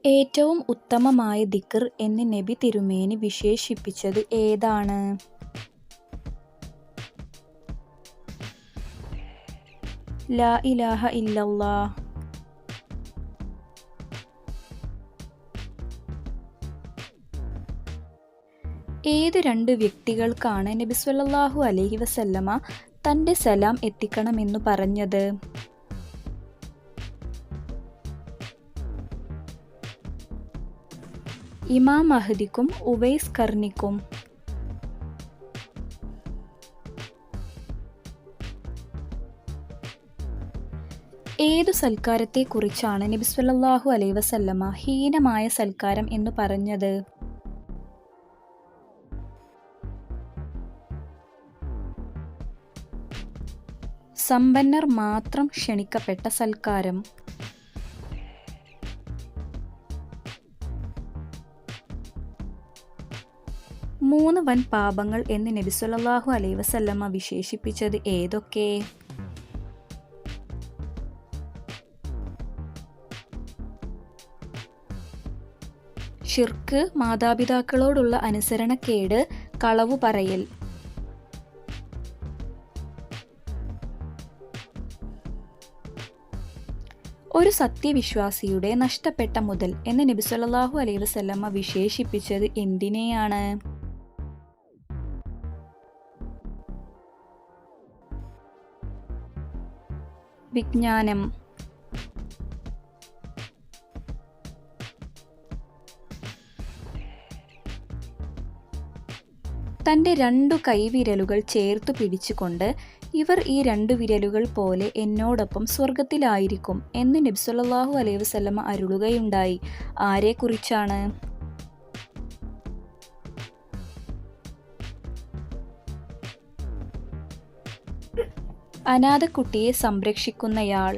ഏറ്റവും ഉത്തമമായ ദിക്ർ എന്ന് നബി തിരുമേനി വിശേഷിപ്പിച്ചത് ഏതാണ്? ലാ ഇലാഹ ഇല്ലല്ലാഹ്. ഏത് രണ്ട് വ്യക്തികൾക്കാണ് നബി സ്വല്ലല്ലാഹു അലൈഹി വസല്ലമ തൻ്റെ സലാം എത്തിക്കണമെന്നു പറഞ്ഞത്? ഇമാം മഹ്ദിക്കും ഉവൈസ് ഖർനിക്കും. ഏതു സൽക്കാരത്തെക്കുറിച്ചാണ് നബി സ്വല്ലല്ലാഹു അലൈഹി വസല്ലമ ഹീനമായ സൽക്കാരം എന്നു പറഞ്ഞത്? സമ്പന്നർ മാത്രം ക്ഷണിക്കപ്പെട്ട സൽക്കാരം. മൂന്ന് വൻ പാപങ്ങൾ എന്ന് നബി സ്വല്ലല്ലാഹു അലൈഹി വസല്ലമ വിശേഷിപ്പിച്ചത് ഏതൊക്കെ? ഷിർക്ക്, മാതാപിതാക്കളോടുള്ള അനുസരണക്കേട്, കളവു പറയൽ. ഒരു സത്യവിശ്വാസിയുടെ നഷ്ടപ്പെട്ട മുതൽ എന്ന് നബി സ്വല്ലല്ലാഹു അലൈഹി വസല്ലമ വിശേഷിപ്പിച്ചത് എന്തിനെയാണ്? വിജ്ഞാനം. തൻ്റെ രണ്ടു കൈവിരലുകൾ ചേർത്തു പിടിച്ചുകൊണ്ട് ഇവർ ഈ രണ്ടു വിരലുകൾ പോലെ എന്നോടൊപ്പം സ്വർഗത്തിലായിരിക്കും എന്ന് നബി സ്വല്ലല്ലാഹു അലൈഹി വസല്ലമ അരുളുകയുണ്ടായി. ആരെക്കുറിച്ചാണ്? അനാഥക്കുട്ടിയെ സംരക്ഷിക്കുന്നയാൾ.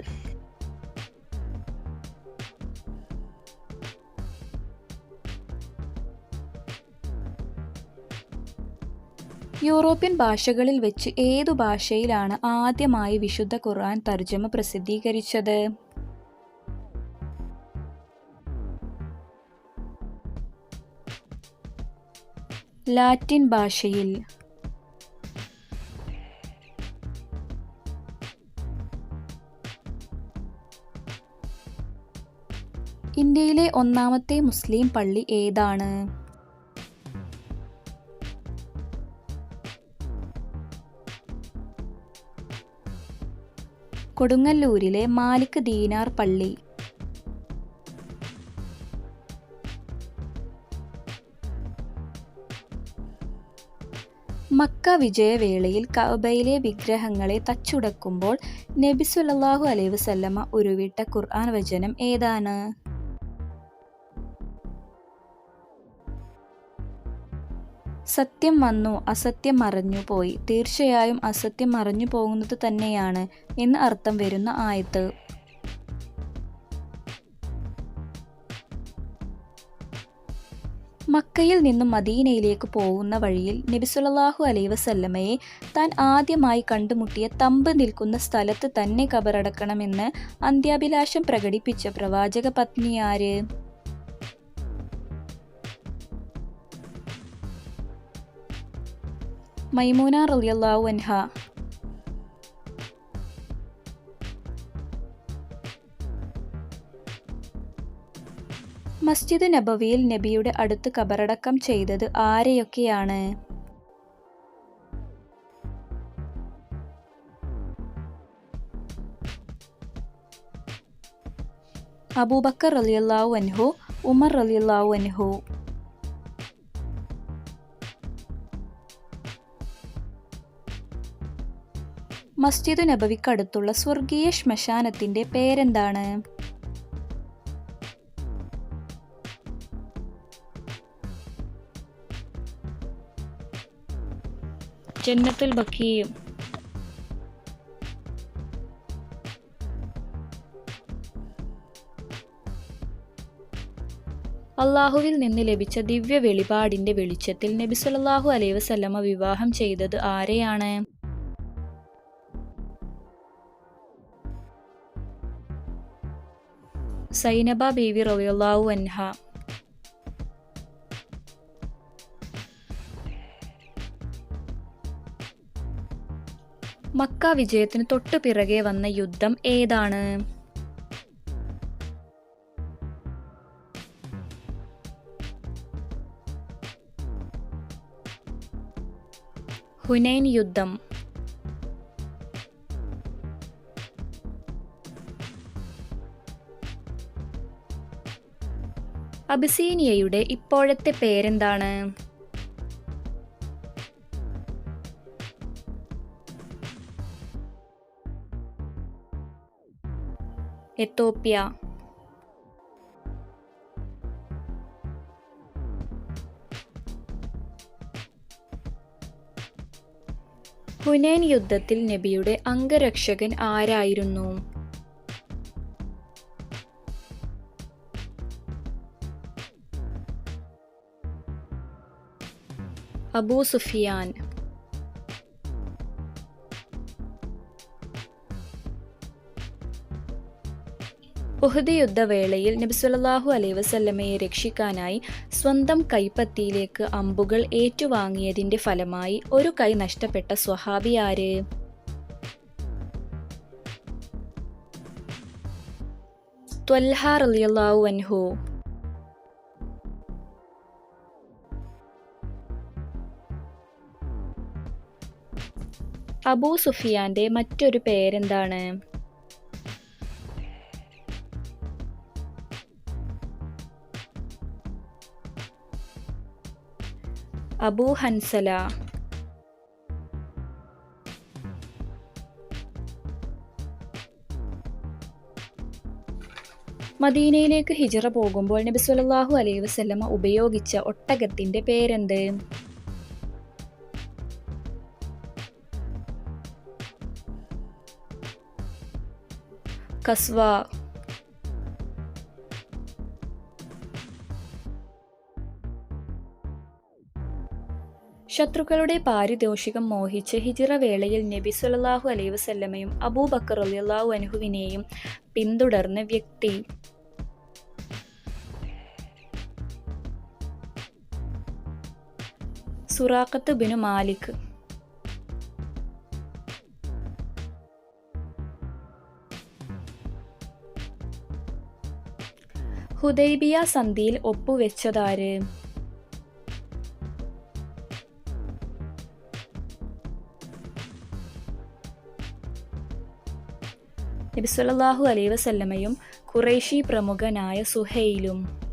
യൂറോപ്യൻ ഭാഷകളിൽ വെച്ച് ഏതു ഭാഷയിലാണ് ആദ്യമായി വിശുദ്ധ ഖുർആൻ തർജമ പ്രസിദ്ധീകരിച്ചത്? ലാറ്റിൻ ഭാഷയിൽ. ഇന്ത്യയിലെ ഒന്നാമത്തെ മുസ്ലിം പള്ളി ഏതാണ്? കൊടുങ്ങല്ലൂരിലെ മാലിക് ദീനാർ പള്ളി. മക്ക വിജയവേളയിൽ കഅബയിലെ വിഗ്രഹങ്ങളെ തച്ചുടക്കുമ്പോൾ നബി സ്വല്ലല്ലാഹു അലൈഹി വസല്ലമ ഉരുവിട്ട ഖുർആൻ വചനം ഏതാണ്? സത്യം വന്നു, അസത്യം മറഞ്ഞു പോയി. തീർച്ചയായും അസത്യം മറഞ്ഞു പോകുന്നത് തന്നെയാണ് എന്ന് അർത്ഥം വരുന്ന ആയത്ത്. മക്കയിൽ നിന്നും മദീനയിലേക്ക് പോകുന്ന വഴിയിൽ നബി സ്വല്ലല്ലാഹു അലൈഹി വസല്ലമയെ താൻ ആദ്യമായി കണ്ടുമുട്ടിയ തമ്പ് നിൽക്കുന്ന സ്ഥലത്ത് തന്നെ കബറടക്കണമെന്ന് അന്ത്യാഭിലാഷം പ്രകടിപ്പിച്ച പ്രവാചക പത്നി ആര്? മൈമൂന റളിയല്ലാഹു അൻഹ. മസ്ജിദ് നബവിയിൽ നബിയുടെ അടുത്ത് കബറടക്കം ചെയ്തത് ആരെയൊക്കെയാണ്? അബൂബക്കർ റളിയല്ലാഹു അൻഹു, ഉമർ റളിയല്ലാഹു അൻഹു. മസ്ജിദ് നബവിക്കടുത്തുള്ള സ്വർഗീയ ശ്മശാനത്തിന്റെ പേരെന്താണ്? ജന്നത്തുൽ ബഖീ. അള്ളാഹുവിൽ നിന്ന് ലഭിച്ച ദിവ്യ വെളിപാടിന്റെ വെളിച്ചത്തിൽ നബി സ്വല്ലല്ലാഹു അലൈഹി വസല്ലമ വിവാഹം ചെയ്തത് ആരെയാണ്? സൈനബ ബീവി റളിയല്ലാഹു അൻഹ. മക്ക വിജയത്തിന് തൊട്ടു പിറകെ വന്ന യുദ്ധം ഏതാണ്? ഹുനൈൻ യുദ്ധം. അബിസീനിയയുടെ ഇപ്പോഴത്തെ പേരെന്താണ്? എത്തോപ്യ. ഹുനൈൻ യുദ്ധത്തിൽ നബിയുടെ അംഗരക്ഷകൻ ആരായിരുന്നു? അബൂ സുഫിയാൻ. ഉഹദ് യുദ്ധവേളയിൽ നബി സല്ലല്ലാഹു അലൈഹി വസല്ലമയെ രക്ഷിക്കാനായി സ്വന്തം കൈപ്പത്തിയിലേക്ക് അമ്പുകൾ ഏറ്റുവാങ്ങിയതിന്റെ ഫലമായി ഒരു കൈ നഷ്ടപ്പെട്ട സ്വഹാബി ആര്? ത്വൽഹ റളിയല്ലാഹു അൻഹു. അബൂ സുഫിയാന്റെ മറ്റൊരു പേരെന്താണ്? അബൂ ഹൻസല. മദീനയിലേക്ക് ഹിജ്റ പോകുമ്പോൾ നബി സല്ലല്ലാഹു അലൈഹി വസല്ലമ ഉപയോഗിച്ച ഒട്ടകത്തിന്റെ പേരെന്ത്? കസ്വ. ശത്രുക്കളുടെ പാരിതോഷികം മോഹിച്ച് ഹിജ്റ വേളയിൽ നബി സല്ലല്ലാഹു അലൈഹി വസല്ലമയും അബൂബക്കർ റളിയല്ലാഹു അൻഹുവിനെയും പിന്തുടർന്ന വ്യക്തി? സുറാഖത്ത് ബിനു മാലിക്. ഹുദൈബിയ സന്ധിയിൽ ഒപ്പുവെച്ചതാര്? നബി സല്ലല്ലാഹു അലൈഹി വസല്ലമയും ഖുറൈശി പ്രമുഖനായ സുഹൈലും.